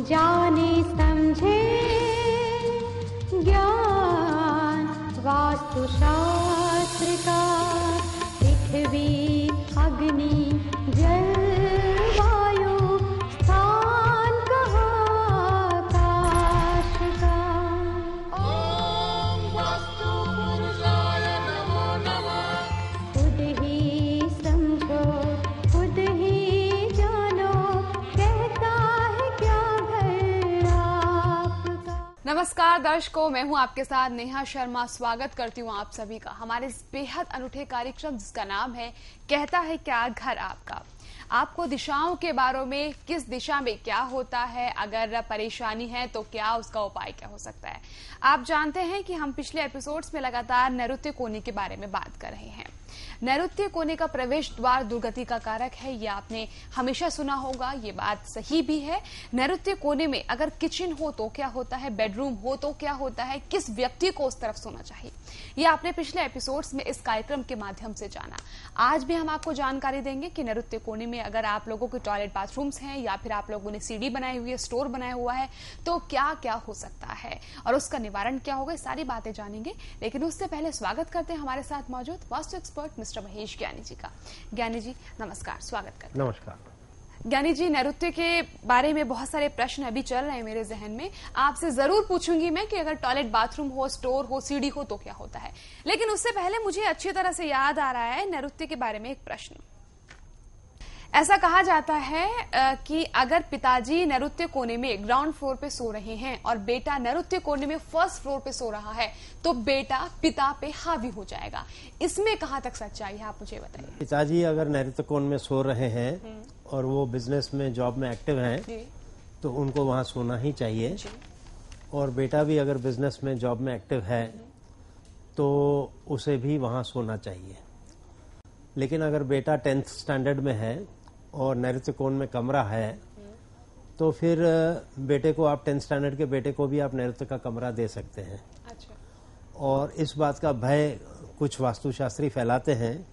जाने समझे ज्ञान वास्तुशास्त्र का, पृथ्वी अग्नि जल वायु स्थान कहाँ आकाश का। ओम वास्तु पुरुषाय नमो नमः। खुद ही समझो खुद ही जानो, कहता है क्या घर आपका। नमस्कार दर्शकों, मैं हूं आपके साथ नेहा शर्मा। स्वागत करती हूं आप सभी का हमारे इस बेहद अनूठे कार्यक्रम जिसका नाम है कहता है क्या घर आपका। आपको दिशाओं के बारे में, किस दिशा में क्या होता है, अगर परेशानी है तो क्या उसका उपाय क्या हो सकता है। आप जानते हैं कि हम पिछले एपिसोड्स में लगातार नैऋत्य कोने के बारे में बात कर रहे हैं। नैऋत्य कोने का प्रवेश द्वार दुर्गति का कारक है, ये आपने हमेशा सुना होगा, ये बात सही भी है। नैऋत्य कोने में अगर किचन हो तो क्या होता है, बेडरूम हो तो क्या होता है, किस व्यक्ति को उस तरफ सोना चाहिए, ये आपने पिछले एपिसोड्स में इस कार्यक्रम के माध्यम से जाना। आज भी हम आपको जानकारी देंगे कि नैऋत्य कोने में अगर आप लोगों के टॉयलेट बाथरूम्स हैं या फिर आप लोगों ने सीढ़ी बनाई हुई है, स्टोर बनाया हुआ है, तो क्या क्या हो सकता है और उसका निवारण क्या होगा, सारी बातें जानेंगे। लेकिन उससे पहले स्वागत करते हैं हमारे साथ मौजूद वास्तु एक्सपर्ट मिस्टर महेश ज्ञानी जी का। ज्ञानी जी नमस्कार, स्वागत करते हैं। नमस्कार ज्ञानी जी, नैऋत्य के बारे में बहुत सारे प्रश्न अभी चल रहे हैं मेरे जहन में। आपसे जरूर पूछूंगी मैं कि अगर टॉयलेट बाथरूम हो, स्टोर हो, सीढ़ी हो तो क्या होता है। लेकिन उससे पहले मुझे अच्छी तरह से याद आ रहा है नैऋत्य के बारे में एक प्रश्न। ऐसा कहा जाता है कि अगर पिताजी नैऋत्य कोने में ग्राउंड फ्लोर पे सो रहे हैं और बेटा नैऋत्य कोने में फर्स्ट फ्लोर पे सो रहा है तो बेटा पिता पे हावी हो जाएगा। इसमें कहाँ तक सच्चाई है, आप मुझे बताइए। पिताजी अगर नैऋत्य कोण में सो रहे हैं और वो बिजनेस में, जॉब में एक्टिव हैं तो उनको वहाँ सोना ही चाहिए। और बेटा भी अगर बिजनेस में, जॉब में एक्टिव है तो उसे भी वहाँ सोना चाहिए। लेकिन अगर बेटा 10th स्टैंडर्ड में है और नैऋत्य कोण में कमरा है तो फिर बेटे को आप 10th स्टैंडर्ड के बेटे को भी आप नैऋत्य का कमरा दे सकते हैं। अच्छा। और इस बात का भय कुछ वास्तुशास्त्री फैलाते हैं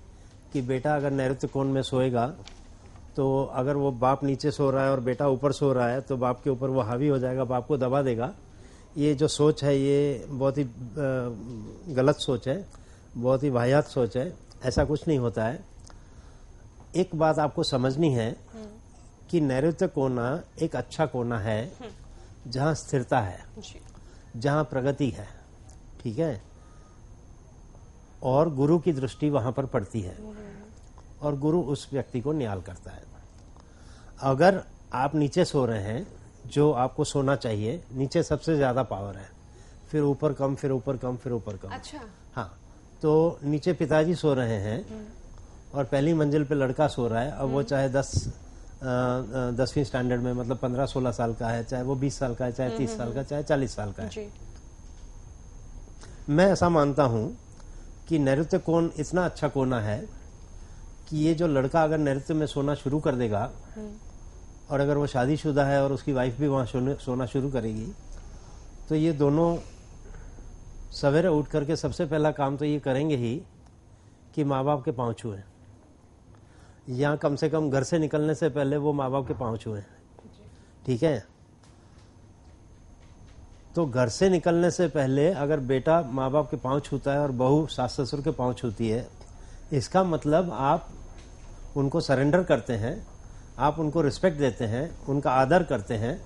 कि बेटा अगर नैऋत्य कोण में सोएगा तो अगर वो बाप नीचे सो रहा है और बेटा ऊपर सो रहा है तो बाप के ऊपर वो हावी हो जाएगा, बाप को दबा देगा। ये जो सोच है ये बहुत ही गलत सोच है, बहुत ही वाहियात सोच है। ऐसा कुछ नहीं होता है। एक बात आपको समझनी है कि नैऋत्य कोना एक अच्छा कोना है जहां स्थिरता है, जहां प्रगति है, ठीक है, और गुरु की दृष्टि वहां पर पड़ती है और गुरु उस व्यक्ति को न्याल करता है। अगर आप नीचे सो रहे हैं, जो आपको सोना चाहिए, नीचे सबसे ज्यादा पावर है, फिर ऊपर कम, फिर ऊपर कम, फिर ऊपर कम। अच्छा। हाँ, तो नीचे पिताजी सो रहे हैं और पहली मंजिल पे लड़का सो रहा है। अब वो चाहे 10वीं स्टैंडर्ड में, मतलब 15-16 साल का है, चाहे वो 20 साल का है, चाहे 30 साल का, चाहे 40 साल का है। जी। मैं ऐसा मानता हूं कि नैऋत्य कोण इतना अच्छा कोना है कि ये जो लड़का अगर नैऋत्य में सोना शुरू कर देगा और अगर वो शादीशुदा है और उसकी वाइफ भी वहां सोना शुरू करेगी तो ये दोनों सवेरे उठ करके सबसे पहला काम तो ये करेंगे ही कि माँ बाप के पाँव छुएं, या कम से कम घर से निकलने से पहले वो माँ बाप के पाँव छुएं, ठीक है। तो घर से निकलने से पहले अगर बेटा माँ बाप के पाँव छूता है और बहू सास ससुर के पाँव छूती है, इसका मतलब आप उनको सरेंडर करते हैं, आप उनको रिस्पेक्ट देते हैं, उनका आदर करते हैं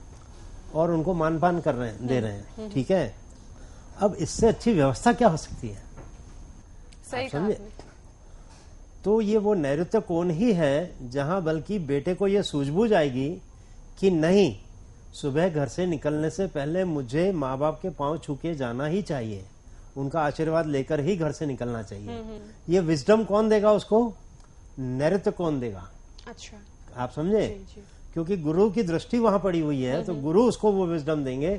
और उनको मान पान कर रहे हैं, दे रहे हैं, ठीक है। अब इससे अच्छी व्यवस्था क्या हो सकती है, सही समझे। तो ये वो नैऋत्य कोण ही है जहां बल्कि बेटे को ये सूझबूझ आएगी कि नहीं, सुबह घर से निकलने से पहले मुझे माँ बाप के पांव छू के जाना ही चाहिए, उनका आशीर्वाद लेकर ही घर से निकलना चाहिए। ये विजडम कौन देगा उसको? नैऋत्य कोण देगा। अच्छा, आप समझे। क्योंकि गुरु की दृष्टि वहां पड़ी हुई है तो गुरु उसको वो विजडम देंगे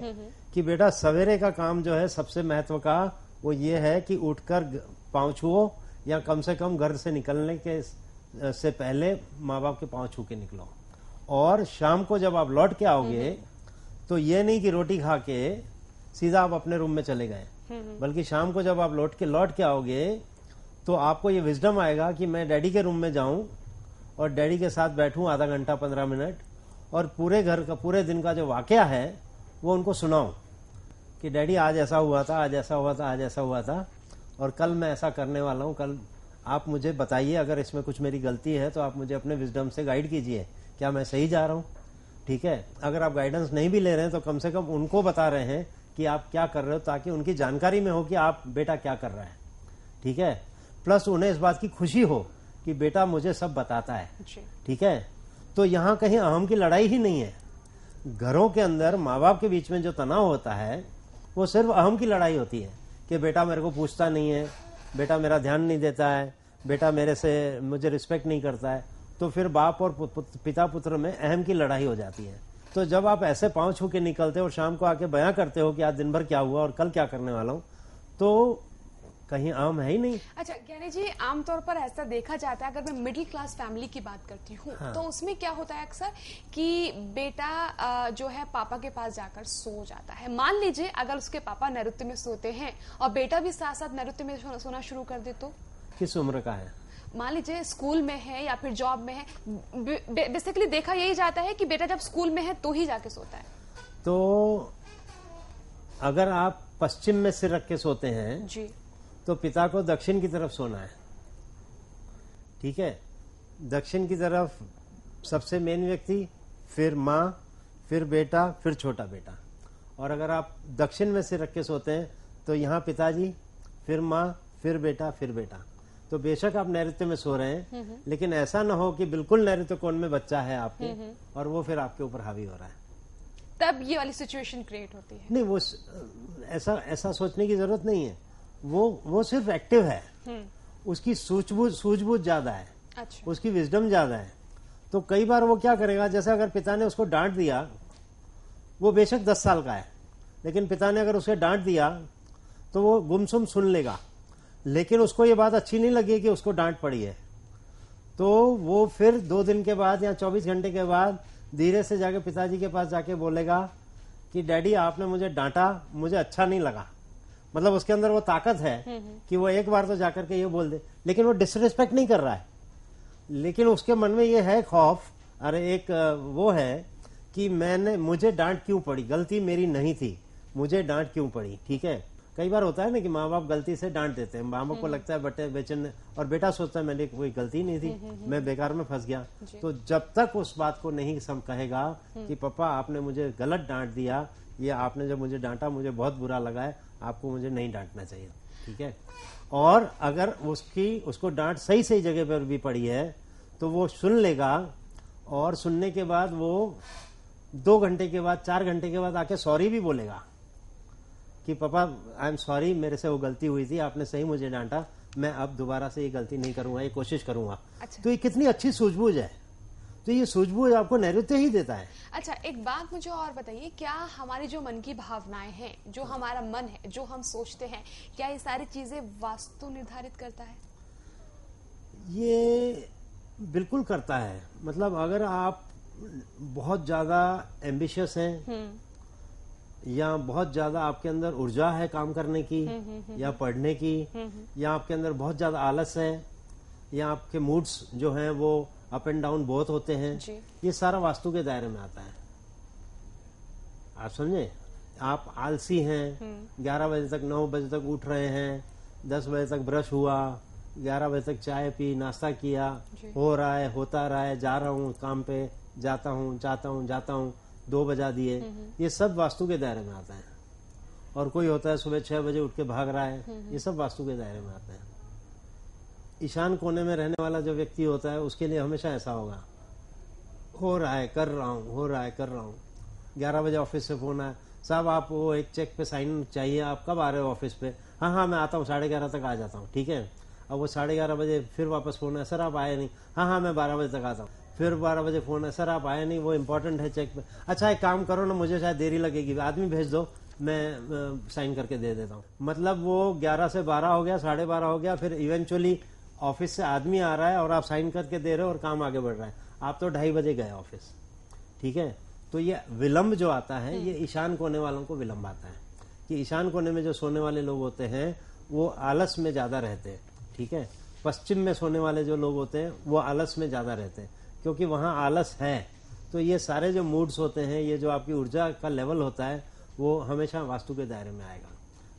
कि बेटा सवेरे का काम जो है सबसे महत्व का वो ये है कि उठकर पांव छुओ, या कम से कम घर से निकलने के से पहले माँ बाप के पांव छू के निकलो। और शाम को जब आप लौट के आओगे तो ये नहीं कि रोटी खा के सीधा आप अपने रूम में चले गए, बल्कि शाम को जब आप लौट के आओगे तो आपको ये विजडम आएगा कि मैं डैडी के रूम में जाऊं और डैडी के साथ बैठूं आधा घंटा 15 मिनट और पूरे घर का पूरे दिन का जो वाकया है वो उनको सुनाऊं कि डैडी आज ऐसा हुआ था, आज ऐसा हुआ था, आज ऐसा हुआ था, और कल मैं ऐसा करने वाला हूं, कल आप मुझे बताइए अगर इसमें कुछ मेरी गलती है तो आप मुझे अपने विजडम से गाइड कीजिए, क्या मैं सही जा रहा हूं? ठीक है, अगर आप गाइडेंस नहीं भी ले रहे हैं तो कम से कम उनको बता रहे हैं कि आप क्या कर रहे हो, ताकि उनकी जानकारी में हो कि आप बेटा क्या कर रहा है। ठीक है, प्लस उन्हें इस बात की खुशी हो कि बेटा मुझे सब बताता है। ठीक है, तो यहाँ कहीं अहम की लड़ाई ही नहीं है। घरों के अंदर माँ बाप के बीच में जो तनाव होता है वो सिर्फ अहम की लड़ाई होती है कि बेटा मेरे को पूछता नहीं है, बेटा मेरा ध्यान नहीं देता है, बेटा मुझे रिस्पेक्ट नहीं करता है। तो फिर बाप और पिता पुत्र में अहम की लड़ाई हो जाती है। तो जब आप ऐसे पांव छू के निकलते हो और शाम को आके बयां करते हो कि आज दिन भर क्या हुआ और कल क्या करने वाला हूं, तो कहीं आम है ही नहीं। अच्छा ज्ञानी जी, आमतौर पर ऐसा देखा जाता है, अगर मैं मिडिल क्लास फैमिली की बात करती हूँ तो उसमें क्या होता है अक्सर कि बेटा जो है पापा के पास जाकर सो जाता है। मान लीजिए अगर उसके पापा नैऋत्य में सोते हैं और बेटा भी साथ साथ नैऋत्य में सोना शुरू कर दे तो? किस उम्र का है? मान लीजिए स्कूल में है या फिर जॉब में है। बेसिकली देखा यही जाता है कि बेटा जब स्कूल में है तो ही जाके सोता है। तो अगर आप पश्चिम में सिर रख के सोते हैं जी, तो पिता को दक्षिण की तरफ सोना है। ठीक है, दक्षिण की तरफ सबसे मेन व्यक्ति, फिर माँ, फिर बेटा, फिर छोटा बेटा। और अगर आप दक्षिण में सिर रख के सोते हैं तो यहाँ पिताजी, फिर माँ, फिर बेटा, फिर बेटा। तो बेशक आप नैऋत्य में सो रहे हैं, लेकिन ऐसा ना हो कि बिल्कुल नैऋत्य कोण में बच्चा है आपके और वो फिर आपके ऊपर हावी हो रहा है, तब ये वाली सिचुएशन क्रिएट होती है। नहीं, वो ऐसा सोचने की जरूरत नहीं है। वो सिर्फ एक्टिव है, उसकी सूझबूझ ज्यादा है। अच्छा। उसकी विजडम ज्यादा है। तो कई बार वो क्या करेगा, जैसे अगर पिता ने उसको डांट दिया, वो बेशक 10 साल का है, लेकिन पिता ने अगर उसे डांट दिया तो वो गुमसुम सुन लेगा, लेकिन उसको ये बात अच्छी नहीं लगी कि उसको डांट पड़ी है। तो वो फिर 2 दिन के बाद या 24 घंटे के बाद धीरे से जाके पिताजी के पास जाके बोलेगा कि डैडी आपने मुझे डांटा, मुझे अच्छा नहीं लगा। मतलब उसके अंदर वो ताकत है कि वो एक बार तो जाकर के ये बोल दे, लेकिन वो डिसरिस्पेक्ट नहीं कर रहा है, लेकिन उसके मन में ये है खौफ, अरे एक वो है कि मुझे डांट क्यों पड़ी, गलती मेरी नहीं थी, मुझे डांट क्यों पड़ी। ठीक है, कई बार होता है ना कि माँ बाप गलती से डांट देते हैं, माँ बाप को लगता है बटे बेचैन, और बेटा सोचता है मैंने कोई गलती नहीं थी, मैं बेकार में फंस गया। तो जब तक उस बात को नहीं कहेगा कि पापा आपने मुझे गलत डांट दिया, ये आपने जब मुझे डांटा मुझे बहुत बुरा लगा है, आपको मुझे नहीं डांटना चाहिए। ठीक है, और अगर उसको डांट सही जगह पर भी पड़ी है तो वो सुन लेगा, और सुनने के बाद वो 2 घंटे के बाद 4 घंटे के बाद आके सॉरी भी बोलेगा कि पापा आई एम सॉरी, मेरे से वो गलती हुई थी, आपने सही मुझे डांटा, मैं अब दोबारा से ये गलती नहीं करूंगा, ये कोशिश करूंगा। अच्छा। तो ये कितनी अच्छी सूझबूझ है। तो ये सूझबूझ आपको नैऋत्य ही देता है। अच्छा, एक बात मुझे और बताइए, क्या हमारी जो मन की भावनाएं हैं, जो हमारा मन है, जो हम सोचते हैं, क्या ये सारी चीजें वास्तु निर्धारित करता है? ये बिल्कुल करता है। मतलब अगर आप बहुत ज्यादा एम्बिशियस हैं या बहुत ज्यादा आपके अंदर ऊर्जा है काम करने की या पढ़ने की, या आपके अंदर बहुत ज्यादा आलस है, या आपके मूड्स जो हैं वो अप एंड डाउन बहुत होते हैं, ये सारा वास्तु के दायरे में आता है। आप समझे, आप आलसी हैं, 11 बजे तक 9 बजे तक उठ रहे हैं, 10 बजे तक ब्रश हुआ, 11 बजे तक चाय पी, नाश्ता किया, हो रहा है, होता रहा है, जा रहा हूँ काम पे, जाता हूँ 2 बजा दिए, ये सब वास्तु के दायरे में आता है। और कोई होता है सुबह 6 बजे उठ के भाग रहा है, ये सब वास्तु के दायरे में आता है। ईशान कोने में रहने वाला जो व्यक्ति होता है उसके लिए हमेशा ऐसा होगा, हो रहा है कर रहा हूँ। 11 बजे ऑफिस से फोन आया, साहब आप वो एक चेक पे साइन चाहिए, आप कब आ रहे हो ऑफिस पे? हाँ मैं आता हूँ, 11:30 तक आ जाता हूँ। ठीक है, अब वो 11:30 बजे फिर वापस फोन है, सर आप आए नहीं। हाँ मैं 12 बजे तक आता हूँ। फिर 12 बजे फोन है, सर आप आए नहीं, वो इम्पोर्टेंट है चेक पे। अच्छा एक काम करो ना, मुझे शायद देरी लगेगी, आदमी भेज दो, मैं साइन करके दे देता हूँ। मतलब वो 11 से 12 हो गया, 12:30 हो गया, फिर इवेंचुअली ऑफिस से आदमी आ रहा है और आप साइन करके दे रहे हो और काम आगे बढ़ रहा है। आप तो 2:30 बजे गए ऑफिस। ठीक है, तो ये विलंब जो आता है ये ईशान कोने वालों को विलंब आता है कि ईशान कोने में जो सोने वाले लोग होते हैं वो आलस में ज्यादा रहते हैं। ठीक है, पश्चिम में सोने वाले जो लोग होते हैं वो आलस में ज्यादा रहते हैं, क्योंकि वहां आलस है। तो ये सारे जो मूड्स होते हैं, ये जो आपकी ऊर्जा का लेवल होता है, वो हमेशा वास्तु के दायरे में आएगा।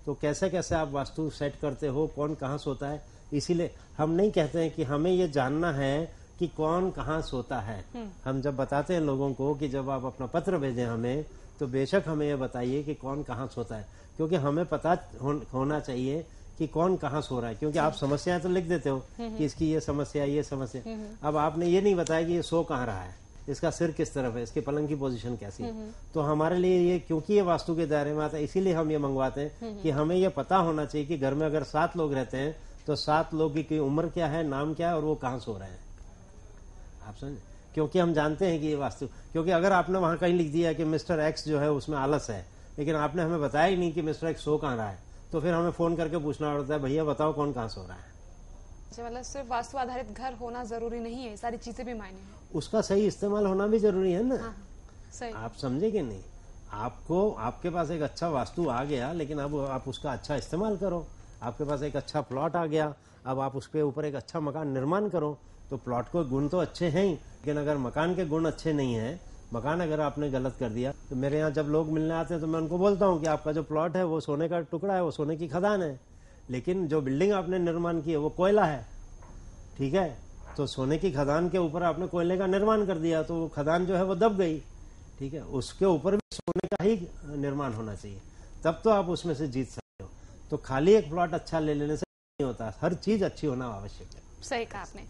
तो कैसे कैसे आप वास्तु सेट करते हो, कौन कहाँ सोता है, इसीलिए हम नहीं कहते हैं कि हमें ये जानना है कि कौन कहाँ सोता है। हम जब बताते हैं लोगों को कि जब आप अपना पत्र भेजें हमें, तो बेशक हमें ये बताइए कि कौन कहाँ सोता है, क्योंकि हमें पता होना चाहिए कि कौन कहाँ सो रहा है। क्योंकि आप समस्याएं तो लिख देते हो कि इसकी ये समस्या, ये समस्या, अब आपने ये नहीं बताया कि ये सो कहाँ रहा है, इसका सिर किस तरफ है, इसके पलंग की पोजीशन कैसी है। तो हमारे लिए ये, क्योंकि ये वास्तु के दायरे में आता है, इसीलिए हम ये मंगवाते हैं कि हमें ये पता होना चाहिए कि घर में अगर 7 लोग रहते हैं तो 7 लोगों की उम्र क्या है, नाम क्या है और वो कहाँ सो रहे हैं। आप समझे, क्योंकि हम जानते हैं कि ये वास्तु, क्योंकि अगर आपने वहां कहीं लिख दिया कि मिस्टर एक्स जो है उसमें आलस है, लेकिन आपने हमें बताया ही नहीं कि मिस्टर एक्स सो कहाँ रहा है, तो फिर हमें फोन करके पूछना पड़ता है, भैया बताओ कौन कहाँ सो रहा है। मतलब सिर्फ वास्तु आधारित घर होना जरूरी नहीं है, सारी चीजें भी मायने हैं। उसका सही इस्तेमाल होना भी जरूरी है ना। हाँ, सही। आप समझे कि नहीं, आपको आपके पास एक अच्छा वास्तु आ गया, लेकिन अब आप उसका अच्छा इस्तेमाल करो। आपके पास एक अच्छा प्लॉट आ गया, अब आप उसके ऊपर एक अच्छा मकान निर्माण करो। तो प्लॉट को गुण तो अच्छे हैं ही, लेकिन अगर मकान के गुण अच्छे नहीं है, मकान अगर आपने गलत कर दिया, तो मेरे यहाँ जब लोग मिलने आते हैं तो मैं उनको बोलता हूँ कि आपका जो प्लॉट है वो सोने का टुकड़ा है, वो सोने की खदान है, लेकिन जो बिल्डिंग आपने निर्माण की है वो कोयला है। ठीक है, तो सोने की खदान के ऊपर आपने कोयले का निर्माण कर दिया, तो वो खदान जो है वो दब गई। ठीक है, उसके ऊपर भी सोने का ही निर्माण होना चाहिए, तब तो आप उसमें से जीत सकते हो। तो खाली एक प्लॉट अच्छा ले लेने से नहीं होता, हर चीज अच्छी होना आवश्यक है। सही कहा आपने।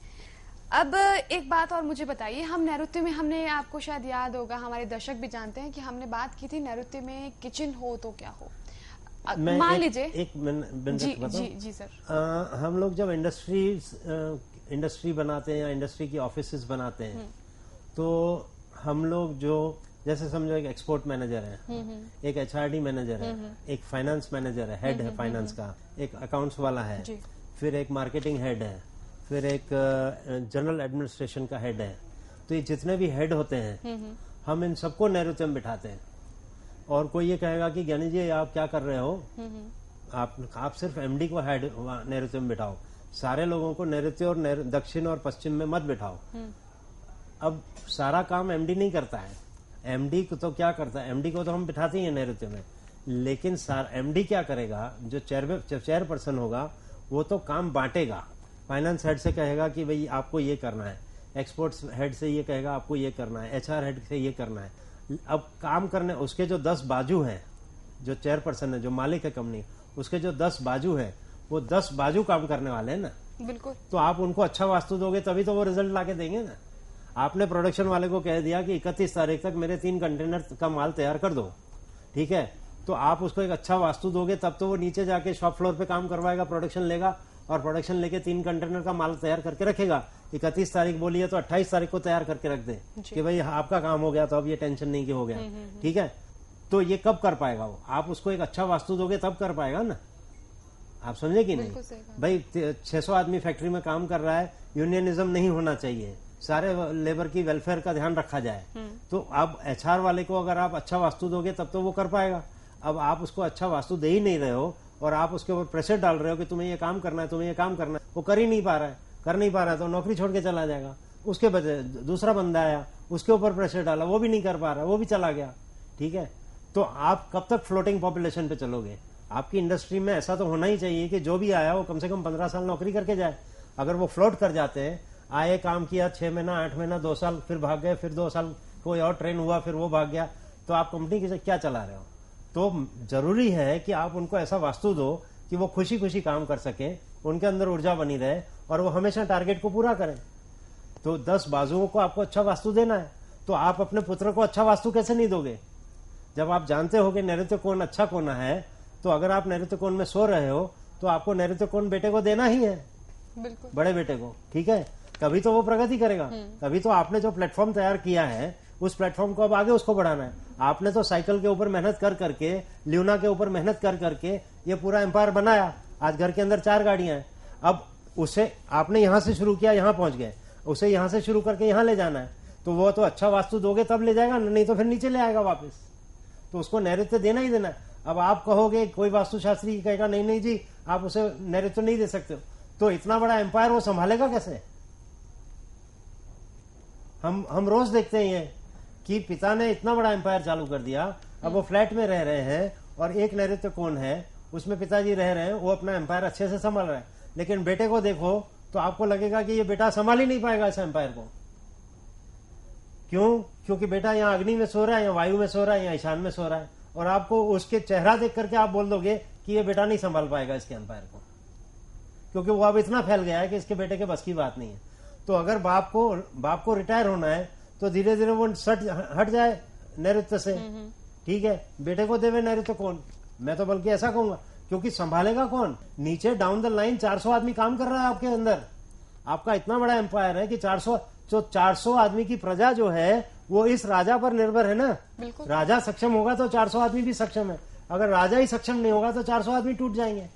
अब एक बात और मुझे बताइए, हम नैऋत्य में, हमने, आपको शायद याद होगा, हमारे दर्शक भी जानते हैं कि हमने बात की थी नैऋत्य में किचन हो तो क्या हो। मान लीजिए एक मिनट जी, बताऊं? जी सर। हम लोग जब इंडस्ट्री बनाते हैं या इंडस्ट्री की ऑफिसेज बनाते हैं, तो हम लोग जो, जैसे समझो एक एक्सपोर्ट मैनेजर है, एक एचआरडी मैनेजर है, एक फाइनेंस मैनेजर है, हेड है फाइनेंस का, एक अकाउंट्स वाला है, फिर एक मार्केटिंग हेड है, फिर एक जनरल एडमिनिस्ट्रेशन का हेड है। तो ये जितने भी हेड होते हैं, हम इन सबको नैऋत्य में बिठाते हैं। और कोई ये कहेगा कि ज्ञानी जी आप क्या कर रहे हो, आप सिर्फ एमडी को हेड नैऋत्य में बिठाओ, सारे लोगों को नैऋत्य और दक्षिण और पश्चिम में मत बिठाओ। अब सारा काम एमडी नहीं करता है, एमडी को तो क्या करता है, एमडी को तो हम बिठाते ही हैं नैऋत्य में, लेकिन एमडी क्या करेगा, जो चेयर पर्सन होगा वो तो काम बांटेगा। फाइनेंस हेड से कहेगा कि भाई आपको ये करना है, एक्सपोर्ट्स हेड से ये कहेगा आपको ये करना है, एचआर हेड से ये करना है। अब काम करने उसके जो 10 बाजू हैं, जो चेयरपर्सन है, जो मालिक है कंपनी, उसके जो 10 बाजू है, वो 10 बाजू काम करने वाले हैं ना। बिल्कुल। तो आप उनको अच्छा वास्तु दोगे तभी तो वो रिजल्ट लाके देंगे ना। आपने प्रोडक्शन वाले को कह दिया कि 31 तारीख तक मेरे 3 कंटेनर का माल तैयार कर दो, ठीक है, तो आप उसको एक अच्छा वास्तु दोगे तब तो वो नीचे जाके शॉप फ्लोर पे काम करवाएगा, प्रोडक्शन लेगा और प्रोडक्शन लेके 3 कंटेनर का माल तैयार करके रखेगा। 31 तारीख बोली है तो 28 तारीख को तैयार करके रख दे कि भाई आपका काम हो गया, तो अब ये टेंशन नहीं कि हो गया। ठीक है, तो ये कब कर पाएगा वो, आप उसको एक अच्छा वास्तु दोगे तब कर पाएगा ना। आप समझे कि नहीं भाई, 600 आदमी फैक्ट्री में काम कर रहा है, यूनियनिज्म नहीं होना चाहिए, सारे लेबर की वेलफेयर का ध्यान रखा जाए। तो अब एचआर वाले को अगर आप अच्छा वास्तु दोगे तब तो वो कर पाएगा। अब आप उसको अच्छा वास्तु दे ही नहीं रहे हो और आप उसके ऊपर प्रेशर डाल रहे हो कि तुम्हें ये काम करना है, तुम्हें ये काम करना है, वो कर ही नहीं पा रहा है, कर नहीं पा रहा है तो नौकरी छोड़ के चला जाएगा। उसके बजाय दूसरा बंदा आया, उसके ऊपर प्रेशर डाला, वो भी नहीं कर पा रहा, वो भी चला गया। ठीक है, तो आप कब तक फ्लोटिंग पॉपुलेशन पे चलोगे। आपकी इंडस्ट्री में ऐसा तो होना ही चाहिए कि जो भी आया वो कम से कम 15 साल नौकरी करके जाए। अगर वो फ्लोट कर जाते हैं, आए, काम किया 6 महीना 8 महीना 2 साल, फिर भाग गए, फिर 2 साल कोई और ट्रेन हुआ, फिर वो भाग गया, तो आप कंपनी की क्या चला रहे हो। तो जरूरी है कि आप उनको ऐसा वास्तु दो कि वो खुशी खुशी काम कर सके, उनके अंदर ऊर्जा बनी रहे और वो हमेशा टारगेट को पूरा करें। तो 10 बाजुओं को आपको अच्छा वास्तु देना है, तो आप अपने पुत्र को अच्छा वास्तु कैसे नहीं दोगे। जब आप जानते हो कि नैऋत्य कोण अच्छा कोना है, तो अगर आप नैऋत्य कोण में सो रहे हो तो आपको नैऋत्य कोण बेटे को देना ही है, बिल्कुल, बड़े बेटे को। ठीक है, तभी तो वो प्रगति करेगा, तभी तो आपने जो प्लेटफॉर्म तैयार किया है उस प्लेटफॉर्म को अब आगे उसको बढ़ाना है। आपने तो साइकिल के ऊपर मेहनत कर करके, ल्यूना के ऊपर मेहनत कर करके ये पूरा एम्पायर बनाया। आज घर के अंदर 4 गाड़ियां हैं। अब उसे आपने यहां से शुरू किया, यहां पहुंच गए, उसे यहां से शुरू करके यहां ले जाना है, तो वो तो अच्छा वास्तु दोगे तब ले जाएगा, नहीं तो फिर नीचे ले आएगा वापस। तो उसको नैऋत्य देना ही देना है। अब आप कहोगे, कोई वास्तुशास्त्री कहेगा नहीं नहीं जी आप उसे नैऋत्य नहीं दे सकते, तो इतना बड़ा एम्पायर वो संभालेगा कैसे। हम रोज देखते हैं ये कि पिता ने इतना बड़ा एम्पायर चालू कर दिया, अब वो फ्लैट में रह रहे हैं और एक नैऋत्य कोण है, उसमें पिताजी रह रहे हैं, वो अपना एम्पायर अच्छे से संभाल रहे हैं। लेकिन बेटे को देखो तो आपको लगेगा कि ये बेटा संभाल ही नहीं पाएगा इस एम्पायर को। क्यों? क्योंकि बेटा यहाँ अग्नि में सो रहा है, या वायु में सो रहा है, या ईशान में सो रहा है, और आपको उसके चेहरा देख करके आप बोल दोगे कि ये बेटा नहीं संभाल पाएगा इसके एम्पायर को, क्योंकि वो अब इतना फैल गया है कि इसके बेटे के बस की बात नहीं है। तो अगर बाप को रिटायर होना है तो धीरे धीरे वो हट जाए नैऋत्य से, ठीक है, बेटे को देवे नैऋत्य कोण। मैं तो बल्कि ऐसा कहूंगा, क्योंकि संभालेगा कौन? नीचे डाउन द लाइन 400 आदमी काम कर रहा है आपके अंदर। आपका इतना बड़ा एम्पायर है कि 400 आदमी की प्रजा जो है वो इस राजा पर निर्भर है ना। राजा सक्षम होगा तो 400 आदमी भी सक्षम है, अगर राजा ही सक्षम नहीं होगा तो 400 आदमी टूट जाएंगे।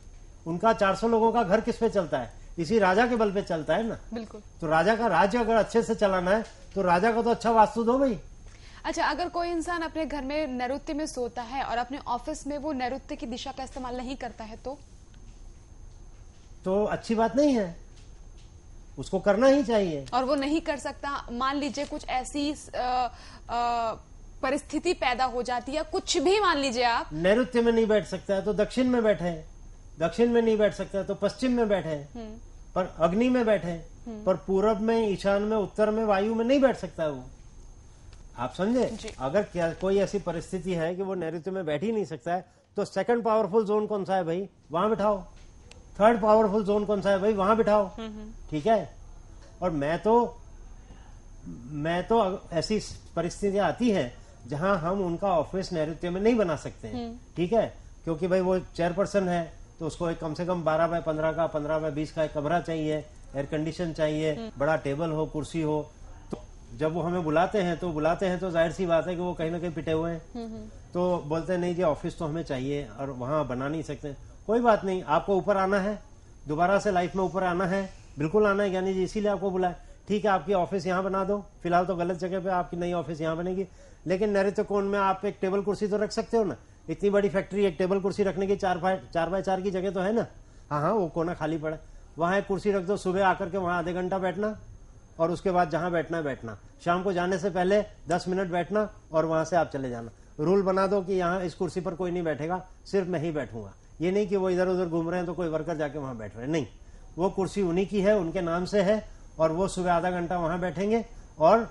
उनका 400 लोगों का घर किस पे चलता है? इसी राजा के बल पे चलता है ना। बिल्कुल। तो राजा का राज्य अगर अच्छे से चलाना है तो राजा को तो अच्छा वास्तु दो भाई। अच्छा, अगर कोई इंसान अपने घर में नैऋत्य में सोता है और अपने ऑफिस में वो नैऋत्य की दिशा का इस्तेमाल नहीं करता है तो अच्छी बात नहीं है, उसको करना ही चाहिए। और वो नहीं कर सकता, मान लीजिए कुछ ऐसी परिस्थिति पैदा हो जाती है, कुछ भी मान लीजिए आप नैऋत्य में नहीं बैठ सकता है तो दक्षिण में बैठे, दक्षिण में नहीं बैठ सकता है तो पश्चिम में बैठे, पर अग्नि में बैठे, पर पूरब में, ईशान में, उत्तर में, वायु में नहीं बैठ सकता है वो। आप समझे? अगर क्या कोई ऐसी परिस्थिति है कि वो नैऋत्य में बैठ ही नहीं सकता है तो सेकंड पावरफुल जोन कौन सा है भाई? वहां बिठाओ। थर्ड पावरफुल जोन कौन सा है भाई? वहां बिठाओ। ठीक है। और मैं तो ऐसी परिस्थितियां आती हैं जहां हम उनका ऑफिस नैऋत्य में नहीं बना सकते हैं, ठीक है, क्योंकि भाई वो चेयरपर्सन है तो उसको एक कम से कम 12 बाय 15 का, 15 बाय 20 का एक कमरा चाहिए, एयर कंडीशन चाहिए, बड़ा टेबल हो, कुर्सी हो। तो जब वो हमें बुलाते हैं तो जाहिर सी बात है कि वो कहीं ना कहीं पिटे हुए हैं, तो बोलते हैं नहीं जी ऑफिस तो हमें चाहिए और वहां बना नहीं सकते। कोई बात नहीं, आपको ऊपर आना है, दोबारा से लाइफ में ऊपर आना है, बिल्कुल आना है ज्ञानी जी, इसीलिए आपको बुलाया। ठीक है, आपकी ऑफिस यहाँ बना दो, फिलहाल तो गलत जगह पे आपकी नई ऑफिस यहाँ बनेगी, लेकिन नैऋत्य कोण में आप एक टेबल कुर्सी तो रख सकते हो ना। इतनी बड़ी फैक्ट्री, एक टेबल कुर्सी रखने की 4 बाय 4 की जगह तो है ना। हाँ, वो कोना खाली पड़ा, वहां एक कुर्सी रख दो, सुबह आकर के वहां आधे घंटा बैठना और उसके बाद जहां बैठना है बैठना, शाम को जाने से पहले 10 मिनट बैठना और वहां से आप चले जाना। रूल बना दो कि यहाँ इस कुर्सी पर कोई नहीं बैठेगा, सिर्फ मैं ही बैठूंगा। ये नहीं कि वो इधर उधर घूम रहे हैं तो कोई वर्कर जाके वहां बैठ रहे हैं, नहीं, वो कुर्सी उन्हीं की है, उनके नाम से है, और वो सुबह आधा घंटा वहां बैठेंगे और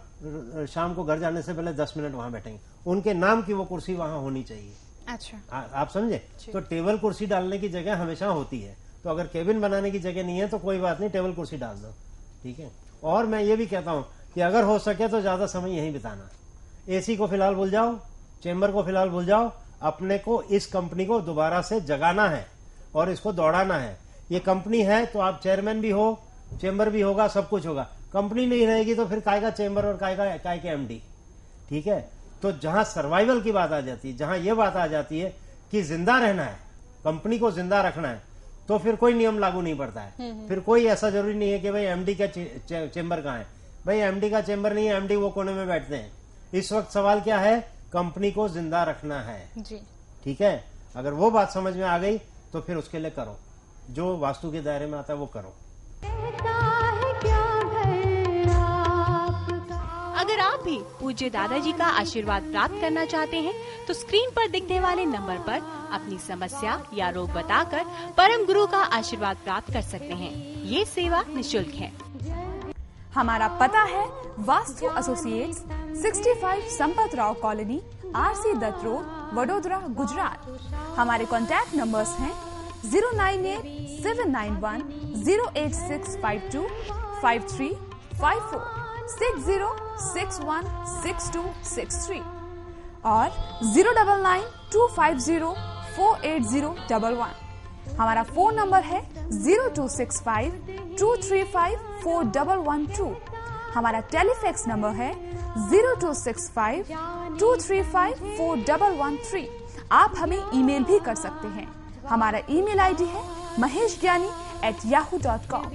शाम को घर जाने से पहले 10 मिनट वहां बैठेंगे। उनके नाम की वो कुर्सी वहां होनी चाहिए। अच्छा, आप समझे? तो टेबल कुर्सी डालने की जगह हमेशा होती है, तो अगर केबिन बनाने की जगह नहीं है तो कोई बात नहीं, टेबल कुर्सी डाल दो, ठीक है। और मैं ये भी कहता हूं कि अगर हो सके तो ज्यादा समय यहीं बिताना। एसी को फिलहाल भूल जाओ, चेंबर को फिलहाल भूल जाओ, अपने को इस कंपनी को दोबारा से जगाना है और इसको दौड़ाना है। ये कंपनी है तो आप चेयरमैन भी हो, चेंबर भी होगा, सब कुछ होगा। कंपनी नहीं रहेगी तो फिर काय का चेंबर और काय के एमडी, ठीक है। तो जहां सर्वाइवल की बात आ जाती है, जहां ये बात आ जाती है कि जिंदा रहना है, कंपनी को जिंदा रखना है, तो फिर कोई नियम लागू नहीं पड़ता है। फिर कोई ऐसा जरूरी नहीं है कि भाई एमडी का चेंबर कहाँ है। भाई एमडी का चेंबर नहीं है, एमडी वो कोने में बैठते हैं। इस वक्त सवाल क्या है? कंपनी को जिंदा रखना है जी, ठीक है। अगर वो बात समझ में आ गई तो फिर उसके लिए करो, जो वास्तु के दायरे में आता है वो करो। अगर आप भी पूज्य दादाजी का आशीर्वाद प्राप्त करना चाहते हैं तो स्क्रीन पर दिखने वाले नंबर पर अपनी समस्या या रोग बताकर परम गुरु का आशीर्वाद प्राप्त कर सकते हैं। ये सेवा निःशुल्क है। हमारा पता है Vastu associates, 65 Sampath Rao colony, RC Dutt road, Vadodara, Gujarat. हमारे कॉन्टैक्ट नंबर्स हैं 098-791-08652, 5354, 60616263 और 099-250-48011। हमारा फोन नंबर है 0265-235-4112। हमारा टेलीफैक्स नंबर है 0265-235-4113। आप हमें ईमेल भी कर सकते हैं। हमारा ईमेल आईडी है maheshgyani@yahoo.com।